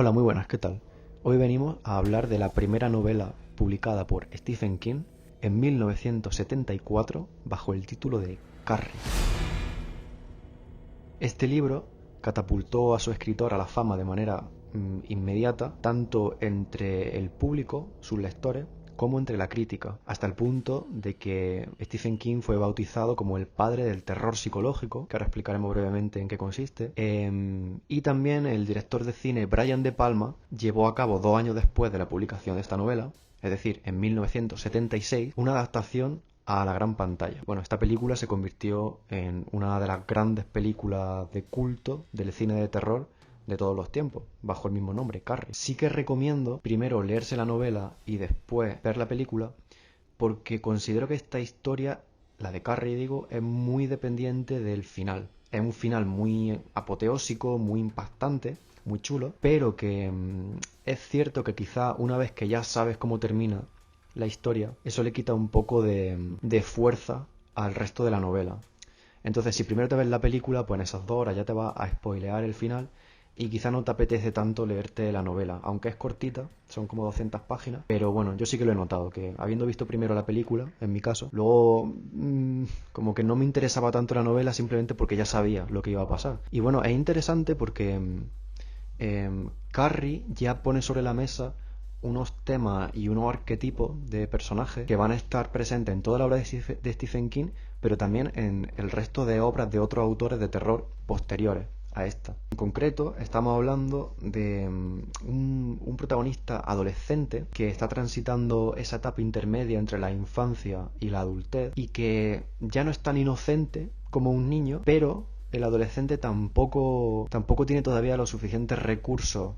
Hola, muy buenas, ¿qué tal? Hoy venimos a hablar de la primera novela publicada por Stephen King en 1974 bajo el título de Carrie. Este libro catapultó a su escritor a la fama de manera inmediata, tanto entre el público, sus lectores, como entre la crítica, hasta el punto de que Stephen King fue bautizado como el padre del terror psicológico, que ahora explicaremos brevemente en qué consiste. Y también el director de cine Brian De Palma llevó a cabo 2 años después de la publicación de esta novela, es decir, en 1976, una adaptación a la gran pantalla. Bueno, esta película se convirtió en una de las grandes películas de culto del cine de terror de todos los tiempos, bajo el mismo nombre, Carrie. Sí que recomiendo primero leerse la novela y después ver la película, porque considero que esta historia, la de Carrie digo, es muy dependiente del final. Es un final muy apoteósico, muy impactante, muy chulo, pero que es cierto que quizá una vez que ya sabes cómo termina la historia, eso le quita un poco de fuerza al resto de la novela. Entonces, si primero te ves la película, pues en esas 2 horas ya te va a spoilear el final y quizá no te apetece tanto leerte la novela, aunque es cortita, son como 200 páginas, pero bueno, yo sí que lo he notado, que habiendo visto primero la película, en mi caso, luego como que no me interesaba tanto la novela simplemente porque ya sabía lo que iba a pasar. Y bueno, es interesante porque Carrie ya pone sobre la mesa unos temas y unos arquetipos de personajes que van a estar presentes en toda la obra de Stephen King, pero también en el resto de obras de otros autores de terror posteriores a esta. En concreto, estamos hablando de un protagonista adolescente que está transitando esa etapa intermedia entre la infancia y la adultez y que ya no es tan inocente como un niño, pero el adolescente tampoco tiene todavía los suficientes recursos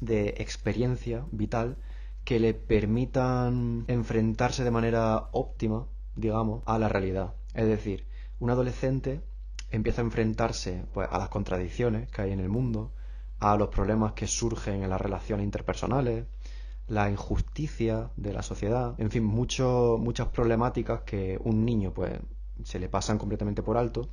de experiencia vital que le permitan enfrentarse de manera óptima, digamos, a la realidad. Es decir, un adolescente empieza a enfrentarse pues, a las contradicciones que hay en el mundo, a los problemas que surgen en las relaciones interpersonales, la injusticia de la sociedad, en fin, muchas problemáticas que un niño pues se le pasan completamente por alto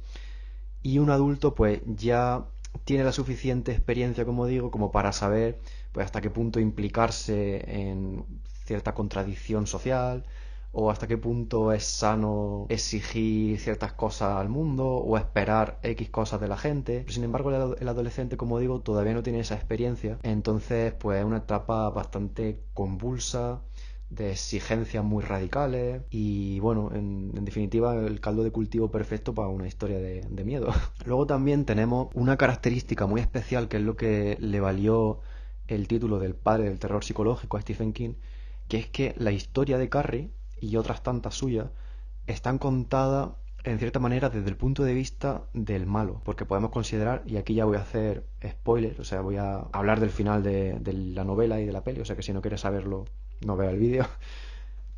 y un adulto pues ya tiene la suficiente experiencia, como digo, como para saber pues hasta qué punto implicarse en cierta contradicción social o hasta qué punto es sano exigir ciertas cosas al mundo o esperar X cosas de la gente. Pero, sin embargo, el adolescente, como digo, todavía no tiene esa experiencia, entonces pues es una etapa bastante convulsa, de exigencias muy radicales y bueno, en definitiva el caldo de cultivo perfecto para una historia de miedo. Luego también tenemos una característica muy especial que es lo que le valió el título del padre del terror psicológico a Stephen King, que es que la historia de Carrie y otras tantas suyas están contadas en cierta manera desde el punto de vista del malo, porque podemos considerar, y aquí ya voy a hacer spoiler, o sea, voy a hablar del final de la novela y de la peli, o sea que si no quieres saberlo, no vea el vídeo.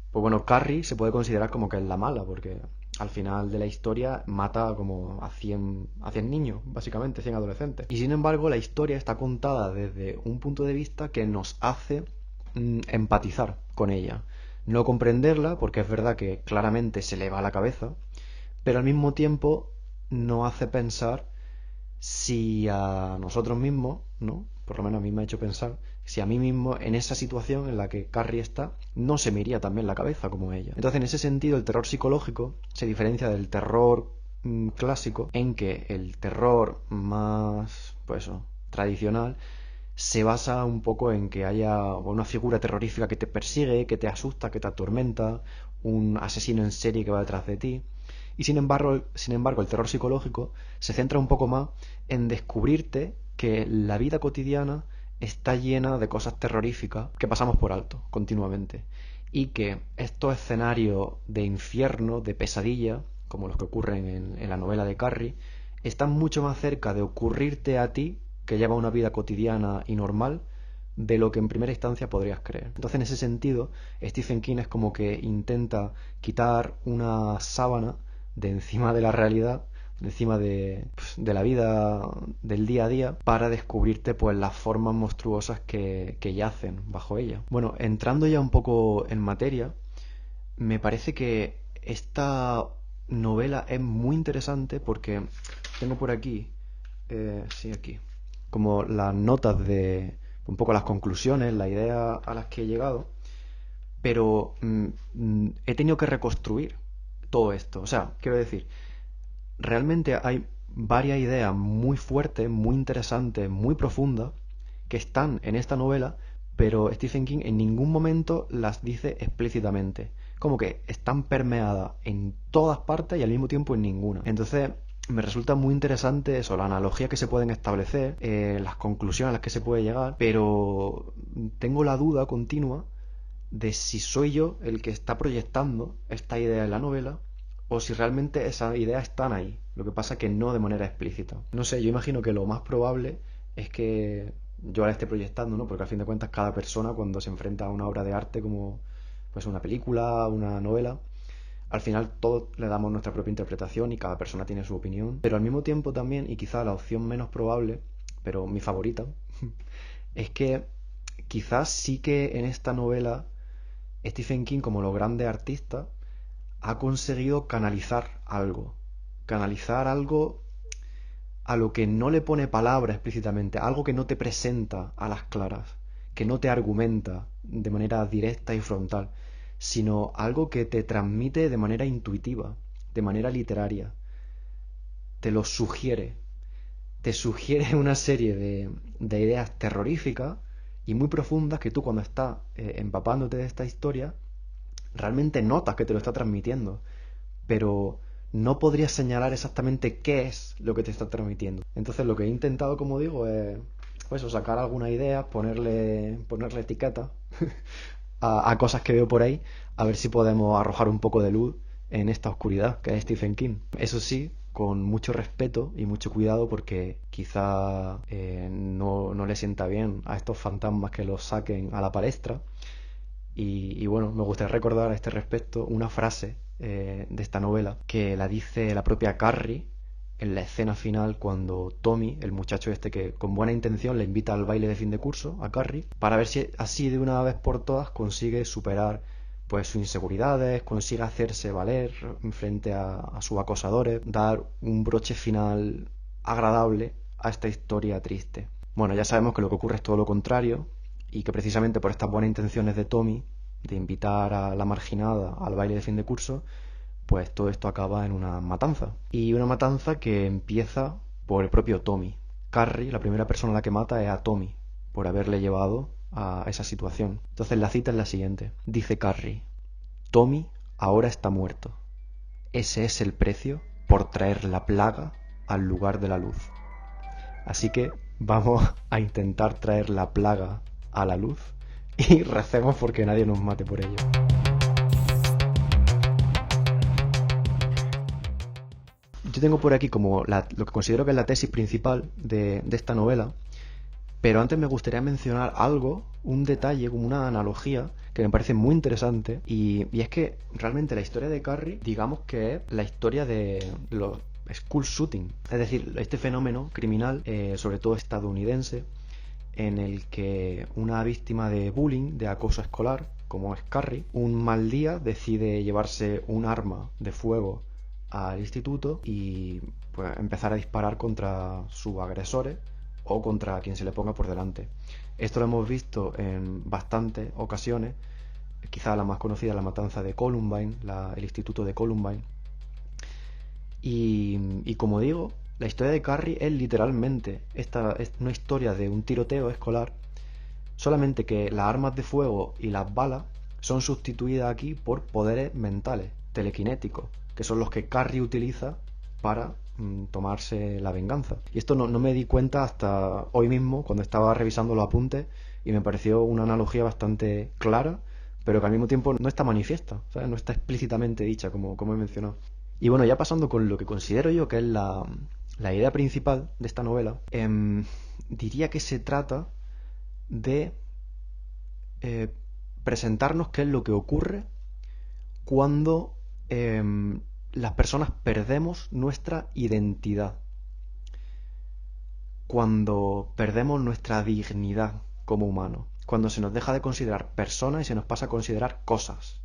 Pues bueno, Carrie se puede considerar como que es la mala, porque al final de la historia mata como a 100 niños, básicamente, 100 adolescentes. Y sin embargo, la historia está contada desde un punto de vista que nos hace empatizar con ella. No comprenderla, porque es verdad que claramente se le va la cabeza, pero al mismo tiempo nos hace pensar si a nosotros mismos, ¿no? Por lo menos a mí me ha hecho pensar, si a mí mismo en esa situación en la que Carrie está, no se me iría también la cabeza como ella. Entonces, en ese sentido, el terror psicológico se diferencia del terror clásico en que el terror más, pues eso, tradicional se basa un poco en que haya una figura terrorífica que te persigue, que te asusta, que te atormenta, un asesino en serie que va detrás de ti. Y sin embargo, el terror psicológico se centra un poco más en descubrirte que la vida cotidiana está llena de cosas terroríficas que pasamos por alto continuamente. Y que estos escenarios de infierno, de pesadilla, como los que ocurren en la novela de Carrie, están mucho más cerca de ocurrirte a ti, que lleva una vida cotidiana y normal, de lo que en primera instancia podrías creer. Entonces, en ese sentido, Stephen King es como que intenta quitar una sábana de encima de la realidad, de encima de la vida del día a día, para descubrirte pues las formas monstruosas que yacen bajo ella. Bueno, entrando ya un poco en materia, me parece que esta novela es muy interesante porque tengo por aquí, sí, aquí, como las notas un poco las conclusiones, la idea a las que he llegado, pero he tenido que reconstruir todo esto. O sea, quiero decir, realmente hay varias ideas muy fuertes, muy interesantes, muy profundas, que están en esta novela, pero Stephen King en ningún momento las dice explícitamente. Como que están permeadas en todas partes y al mismo tiempo en ninguna. Entonces, me resulta muy interesante eso, la analogía que se pueden establecer, las conclusiones a las que se puede llegar, pero tengo la duda continua de si soy yo el que está proyectando esta idea en la novela o si realmente esas ideas están ahí. Lo que pasa que no de manera explícita. No sé, yo imagino que lo más probable es que yo la esté proyectando, ¿no? Porque al fin de cuentas cada persona cuando se enfrenta a una obra de arte como pues una película, una novela, al final todos le damos nuestra propia interpretación y cada persona tiene su opinión. Pero al mismo tiempo también, y quizá la opción menos probable, pero mi favorita, es que quizás sí que en esta novela Stephen King, como los grandes artistas, ha conseguido canalizar algo a lo que no le pone palabra explícitamente, algo que no te presenta a las claras, que no te argumenta de manera directa y frontal, sino algo que te transmite de manera intuitiva, de manera literaria, te lo sugiere, te sugiere una serie de ideas terroríficas y muy profundas que tú cuando estás empapándote de esta historia, realmente notas que te lo está transmitiendo, pero no podrías señalar exactamente qué es lo que te está transmitiendo. Entonces lo que he intentado, como digo, es pues, sacar alguna idea, ponerle etiqueta a cosas que veo por ahí, a ver si podemos arrojar un poco de luz en esta oscuridad que es Stephen King. Eso sí, con mucho respeto y mucho cuidado porque quizá no le sienta bien a estos fantasmas que los saquen a la palestra. Y bueno, me gustaría recordar a este respecto una frase de esta novela que la dice la propia Carrie en la escena final cuando Tommy, el muchacho este que con buena intención le invita al baile de fin de curso a Carrie para ver si así de una vez por todas consigue superar pues sus inseguridades, consigue hacerse valer frente a sus acosadores, dar un broche final agradable a esta historia triste. Bueno, ya sabemos que lo que ocurre es todo lo contrario y que precisamente por estas buenas intenciones de Tommy de invitar a la marginada al baile de fin de curso, pues todo esto acaba en una matanza. Y una matanza que empieza por el propio Tommy. Carrie, la primera persona a la que mata es a Tommy, por haberle llevado a esa situación. Entonces la cita es la siguiente. Dice Carrie: Tommy ahora está muerto. Ese es el precio por traer la plaga al lugar de la luz. Así que vamos a intentar traer la plaga a la luz y recemos porque nadie nos mate por ello. Yo tengo por aquí como lo que considero que es la tesis principal de esta novela, pero antes me gustaría mencionar algo, un detalle, como una analogía que me parece muy interesante y es que realmente la historia de Carrie, digamos que es la historia de los school shooting, es decir, este fenómeno criminal, sobre todo estadounidense, en el que una víctima de bullying, de acoso escolar, como es Carrie, un mal día decide llevarse un arma de fuego al instituto y pues empezar a disparar contra sus agresores o contra quien se le ponga por delante. Esto lo hemos visto en bastantes ocasiones, quizá la más conocida, la matanza de Columbine, el instituto de Columbine. Y como digo, la historia de Carrie es literalmente es una historia de un tiroteo escolar, solamente que las armas de fuego y las balas son sustituidas aquí por poderes mentales, telequinéticos, que son los que Carrie utiliza para tomarse la venganza. Y esto no me di cuenta hasta hoy mismo, cuando estaba revisando los apuntes, y me pareció una analogía bastante clara, pero que al mismo tiempo no está manifiesta, ¿sabes? No está explícitamente dicha, como he mencionado. Y bueno, ya pasando con lo que considero yo que es la idea principal de esta novela, diría que se trata de eh, presentarnos qué es lo que ocurre cuando las personas perdemos nuestra identidad, cuando perdemos nuestra dignidad como humanos, cuando se nos deja de considerar personas y se nos pasa a considerar cosas.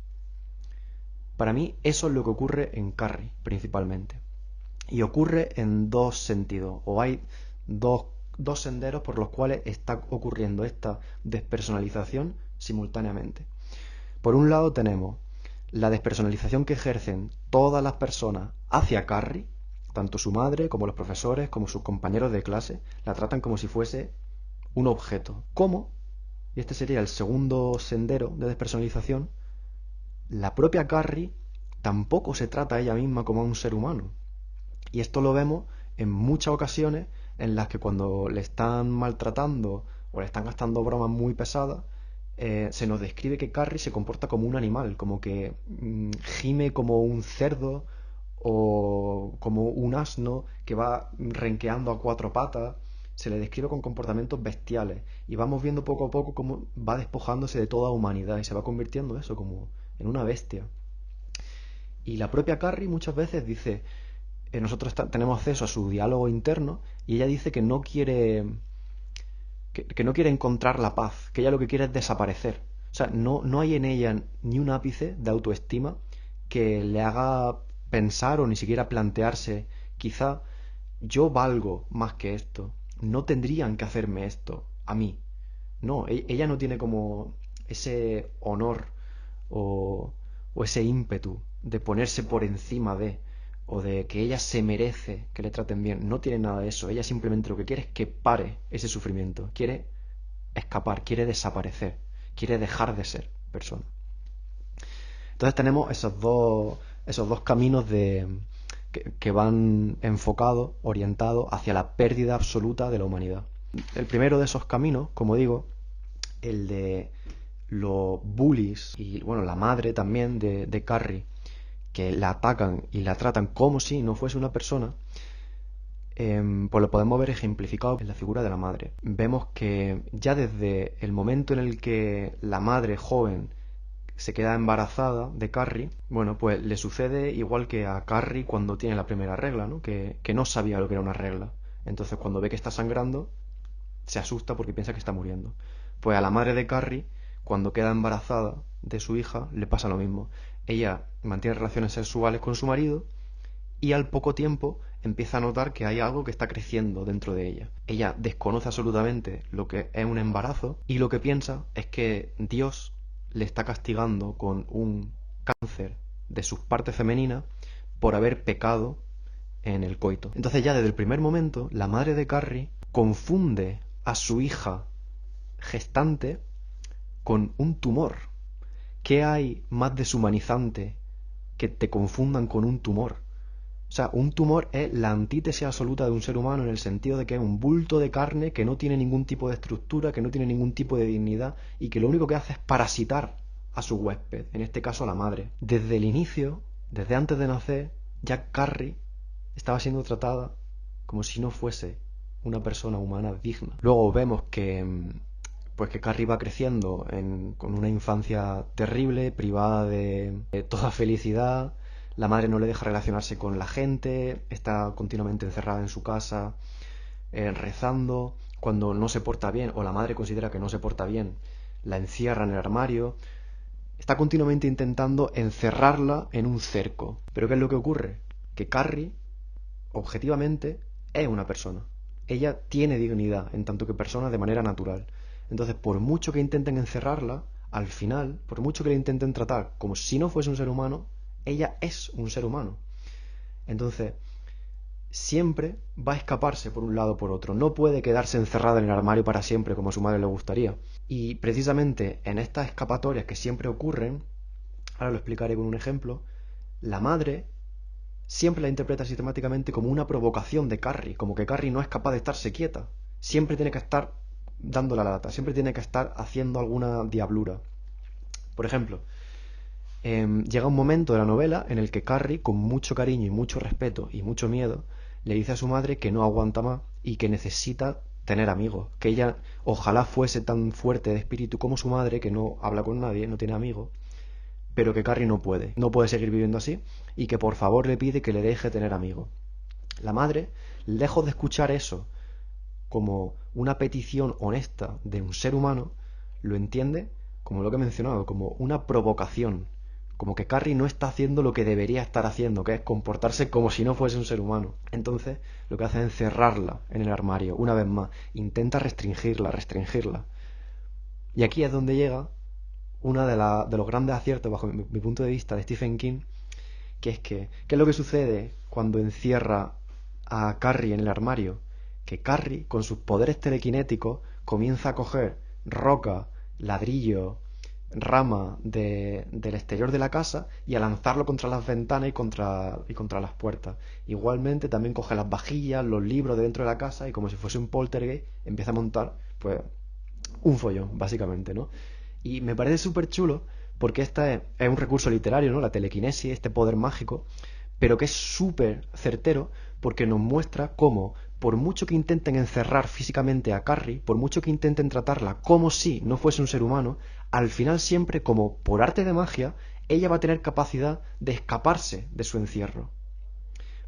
Para mí eso es lo que ocurre en Carrie, principalmente. Y ocurre en dos sentidos, o hay dos dos senderos por los cuales está ocurriendo esta despersonalización simultáneamente. Por un lado tenemos la despersonalización que ejercen todas las personas hacia Carrie, tanto su madre como los profesores como sus compañeros de clase, la tratan como si fuese un objeto. ¿Cómo? Y este sería el segundo sendero de despersonalización. La propia Carrie tampoco se trata a ella misma como a un ser humano. Y esto lo vemos en muchas ocasiones en las que cuando le están maltratando o le están gastando bromas muy pesadas, se nos describe que Carrie se comporta como un animal, como que gime como un cerdo o como un asno que va renqueando a cuatro patas. Se le describe con comportamientos bestiales y vamos viendo poco a poco cómo va despojándose de toda humanidad y se va convirtiendo eso como en una bestia. Y la propia Carrie muchas veces dice, nosotros tenemos acceso a su diálogo interno y ella dice que no quiere que no quiere encontrar la paz, que ella lo que quiere es desaparecer. O sea, no hay en ella ni un ápice de autoestima que le haga pensar o ni siquiera plantearse, quizá yo valgo más que esto, no tendrían que hacerme esto a mí. No, ella no tiene como ese honor o, o ese ímpetu de ponerse por encima de, o de que ella se merece que le traten bien. No tiene nada de eso. Ella simplemente lo que quiere es que pare ese sufrimiento. Quiere escapar, quiere desaparecer, quiere dejar de ser persona. Entonces tenemos esos dos caminos que van enfocados, orientados hacia la pérdida absoluta de la humanidad. El primero de esos caminos, como digo, el de los bullies y bueno, la madre también de Carrie, que la atacan y la tratan como si no fuese una persona, pues lo podemos ver ejemplificado en la figura de la madre. Vemos que ya desde el momento en el que la madre joven se queda embarazada de Carrie, bueno, pues le sucede igual que a Carrie cuando tiene la primera regla, ¿no? Que no sabía lo que era una regla. Entonces cuando ve que está sangrando, se asusta porque piensa que está muriendo. Pues a la madre de Carrie, cuando queda embarazada de su hija, le pasa lo mismo. Ella mantiene relaciones sexuales con su marido y al poco tiempo empieza a notar que hay algo que está creciendo dentro de ella. Ella desconoce absolutamente lo que es un embarazo y lo que piensa es que Dios le está castigando con un cáncer de sus partes femeninas por haber pecado en el coito. Entonces ya desde el primer momento la madre de Carrie confunde a su hija gestante con un tumor. ¿Qué hay más deshumanizante que te confundan con un tumor? O sea, un tumor es la antítesis absoluta de un ser humano en el sentido de que es un bulto de carne que no tiene ningún tipo de estructura, que no tiene ningún tipo de dignidad y que lo único que hace es parasitar a su huésped, en este caso a la madre. Desde el inicio, desde antes de nacer, ya Carrie estaba siendo tratada como si no fuese una persona humana digna. Luego vemos que Carrie va creciendo con una infancia terrible, privada de toda felicidad. La madre no le deja relacionarse con la gente, está continuamente encerrada en su casa, rezando. Cuando no se porta bien, o la madre considera que no se porta bien, la encierra en el armario. Está continuamente intentando encerrarla en un cerco. ¿Pero qué es lo que ocurre? Que Carrie, objetivamente, es una persona. Ella tiene dignidad en tanto que persona de manera natural. Entonces, por mucho que intenten encerrarla, al final, por mucho que la intenten tratar como si no fuese un ser humano, ella es un ser humano. Entonces, siempre va a escaparse por un lado o por otro. No puede quedarse encerrada en el armario para siempre como a su madre le gustaría. Y precisamente en estas escapatorias que siempre ocurren, ahora lo explicaré con un ejemplo, la madre siempre la interpreta sistemáticamente como una provocación de Carrie, como que Carrie no es capaz de estarse quieta. Siempre tiene que estar dando la lata, siempre tiene que estar haciendo alguna diablura. Por ejemplo, llega un momento de la novela en el que Carrie, con mucho cariño y mucho respeto y mucho miedo, le dice a su madre que no aguanta más y que necesita tener amigos, que ella ojalá fuese tan fuerte de espíritu como su madre, que no habla con nadie, no tiene amigos, pero que Carrie no puede seguir viviendo así y que por favor le pide que le deje tener amigos. La madre, lejos de escuchar eso como una petición honesta de un ser humano, lo entiende como lo que he mencionado, como una provocación, como que Carrie no está haciendo lo que debería estar haciendo, que es comportarse como si no fuese un ser humano. Entonces, lo que hace es encerrarla en el armario, una vez más. Intenta restringirla. Y aquí es donde llega uno de los grandes aciertos, bajo mi punto de vista, de Stephen King, que es que, ¿qué es lo que sucede cuando encierra a Carrie en el armario? Que Carrie, con sus poderes telequinéticos, comienza a coger roca, ladrillo, rama del exterior de la casa y a lanzarlo contra las ventanas y contra las puertas. Igualmente también coge las vajillas, los libros de dentro de la casa y como si fuese un poltergeist empieza a montar pues un follón, básicamente, ¿no? Y me parece súper chulo porque esta es un recurso literario, ¿no? La telequinesis, este poder mágico, pero que es súper certero porque nos muestra cómo, por mucho que intenten encerrar físicamente a Carrie, por mucho que intenten tratarla como si no fuese un ser humano, al final siempre, como por arte de magia, ella va a tener capacidad de escaparse de su encierro.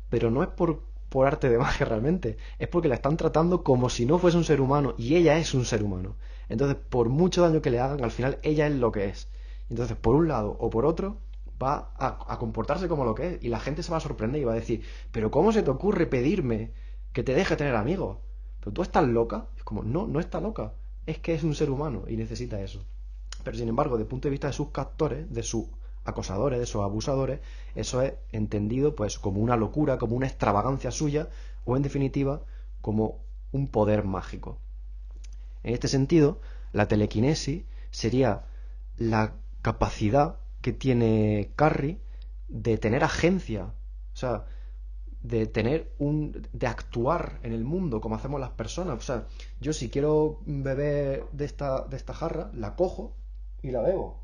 Pero no es por arte de magia realmente, es porque la están tratando como si no fuese un ser humano y ella es un ser humano. Entonces, por mucho daño que le hagan, al final ella es lo que es. Entonces, por un lado o por otro, va a comportarse como lo que es y la gente se va a sorprender y va a decir, pero ¿cómo se te ocurre pedirme que te deje tener amigos? ¿Pero tú estás loca? Es como, no, no está loca, es que es un ser humano y necesita eso. Pero sin embargo, desde el punto de vista de sus captores, de sus acosadores, de sus abusadores, eso es entendido pues como una locura, como una extravagancia suya, o en definitiva, como un poder mágico. En este sentido, la telequinesis sería la capacidad que tiene Carrie de tener agencia, o sea, de actuar en el mundo como hacemos las personas. O sea, yo si quiero beber de esta jarra, la cojo y la bebo.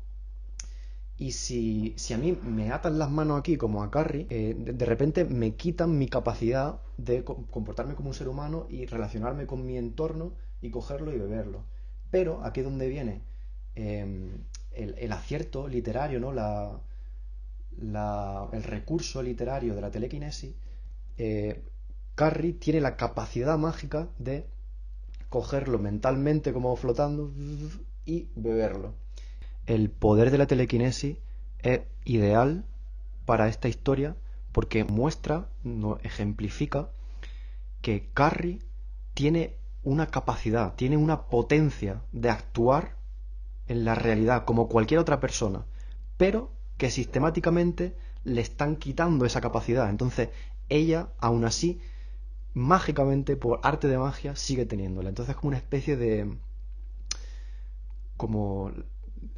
Y si a mí me atan las manos aquí como a Carrie, de repente me quitan mi capacidad de comportarme como un ser humano y relacionarme con mi entorno y cogerlo y beberlo. Pero aquí es donde viene el acierto literario, ¿no? El recurso literario de la telequinesis. eh, Carrie tiene la capacidad mágica de cogerlo mentalmente como flotando y beberlo. El poder de la telequinesis es ideal para esta historia porque muestra, no, ejemplifica que Carrie tiene una capacidad, tiene una potencia de actuar en la realidad como cualquier otra persona, pero que sistemáticamente le están quitando esa capacidad. Entonces, ella, aún así, mágicamente, por arte de magia, sigue teniéndola. Entonces es como una especie como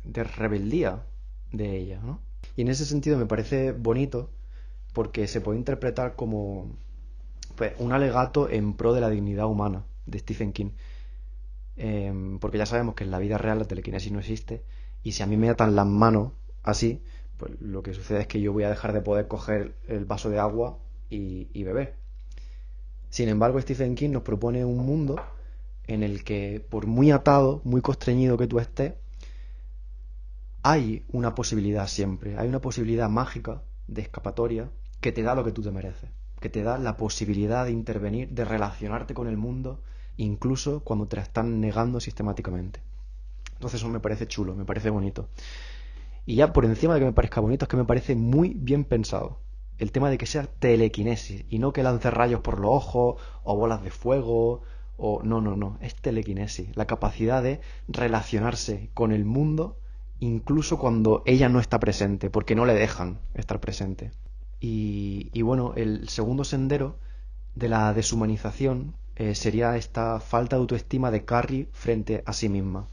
de rebeldía de ella, ¿no? Y en ese sentido me parece bonito porque se puede interpretar como pues, un alegato en pro de la dignidad humana de Stephen King. Porque ya sabemos que en la vida real la telequinesis no existe y si a mí me atan las manos así, pues lo que sucede es que yo voy a dejar de poder coger el vaso de agua y beber. Sin embargo, Stephen King nos propone un mundo en el que, por muy atado, muy constreñido que tú estés, hay una posibilidad siempre, hay una posibilidad mágica de escapatoria que te da lo que tú te mereces, que te da la posibilidad de intervenir, de relacionarte con el mundo, incluso cuando te la están negando sistemáticamente. Entonces eso me parece chulo, me parece bonito. Y ya por encima de que me parezca bonito, es que me parece muy bien pensado. El tema de que sea telequinesis y no que lance rayos por los ojos o bolas de fuego o no, no, no, es telequinesis, la capacidad de relacionarse con el mundo incluso cuando ella no está presente, porque no le dejan estar presente. Y bueno, el segundo sendero de la deshumanización sería esta falta de autoestima de Carrie frente a sí misma.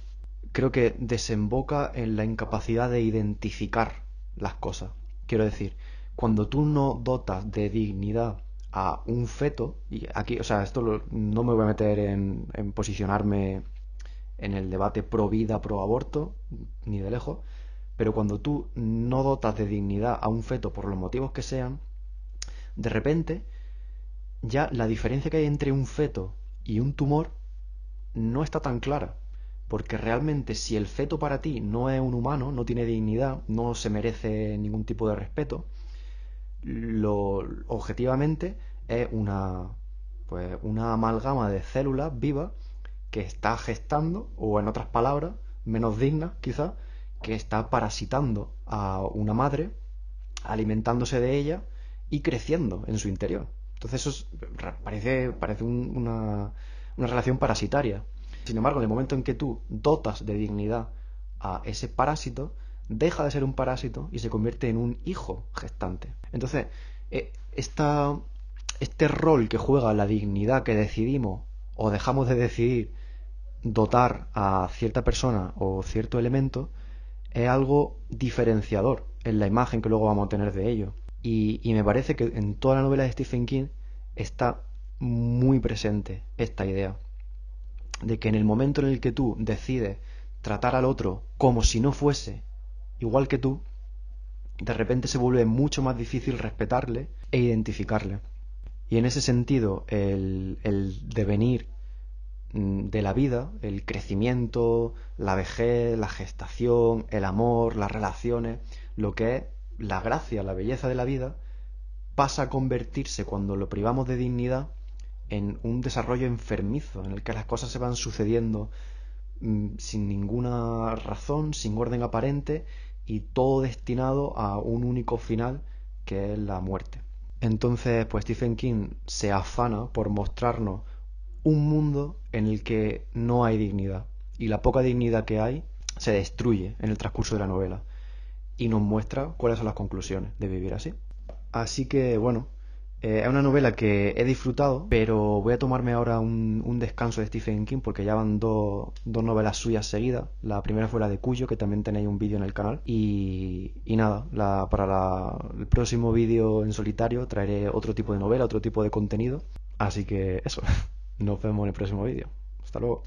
Creo que desemboca en la incapacidad de identificar las cosas. Quiero decir, cuando tú no dotas de dignidad a un feto, y aquí, o sea, no me voy a meter en posicionarme en el debate pro vida, pro aborto, ni de lejos, pero cuando tú no dotas de dignidad a un feto por los motivos que sean, de repente ya la diferencia que hay entre un feto y un tumor no está tan clara. Porque realmente si el feto para ti no es un humano, no tiene dignidad, no se merece ningún tipo de respeto, lo objetivamente es una amalgama de células vivas que está gestando, o en otras palabras, menos dignas quizás, que está parasitando a una madre, alimentándose de ella y creciendo en su interior. Entonces eso parece una relación parasitaria. Sin embargo, en el momento en que tú dotas de dignidad a ese parásito, deja de ser un parásito y se convierte en un hijo gestante. Entonces, este rol que juega la dignidad que decidimos o dejamos de decidir dotar a cierta persona o cierto elemento es algo diferenciador en la imagen que luego vamos a tener de ello. Y me parece que en toda la novela de Stephen King está muy presente esta idea de que en el momento en el que tú decides tratar al otro como si no fuese igual que tú, de repente se vuelve mucho más difícil respetarle e identificarle. Y en ese sentido, el devenir de la vida, el crecimiento, la vejez, la gestación, el amor, las relaciones, lo que es la gracia, la belleza de la vida, pasa a convertirse, cuando lo privamos de dignidad, en un desarrollo enfermizo, en el que las cosas se van sucediendo sin ninguna razón, sin orden aparente, y todo destinado a un único final, que es la muerte. Entonces, pues Stephen King se afana por mostrarnos un mundo en el que no hay dignidad, y la poca dignidad que hay se destruye en el transcurso de la novela, y nos muestra cuáles son las conclusiones de vivir así. Así que bueno, es una novela que he disfrutado, pero voy a tomarme ahora un descanso de Stephen King porque ya van dos novelas suyas seguidas. La primera fue la de Cuyo, que también tenéis un vídeo en el canal. Y nada, el próximo vídeo en solitario traeré otro tipo de novela, otro tipo de contenido. Así que eso, nos vemos en el próximo vídeo. Hasta luego.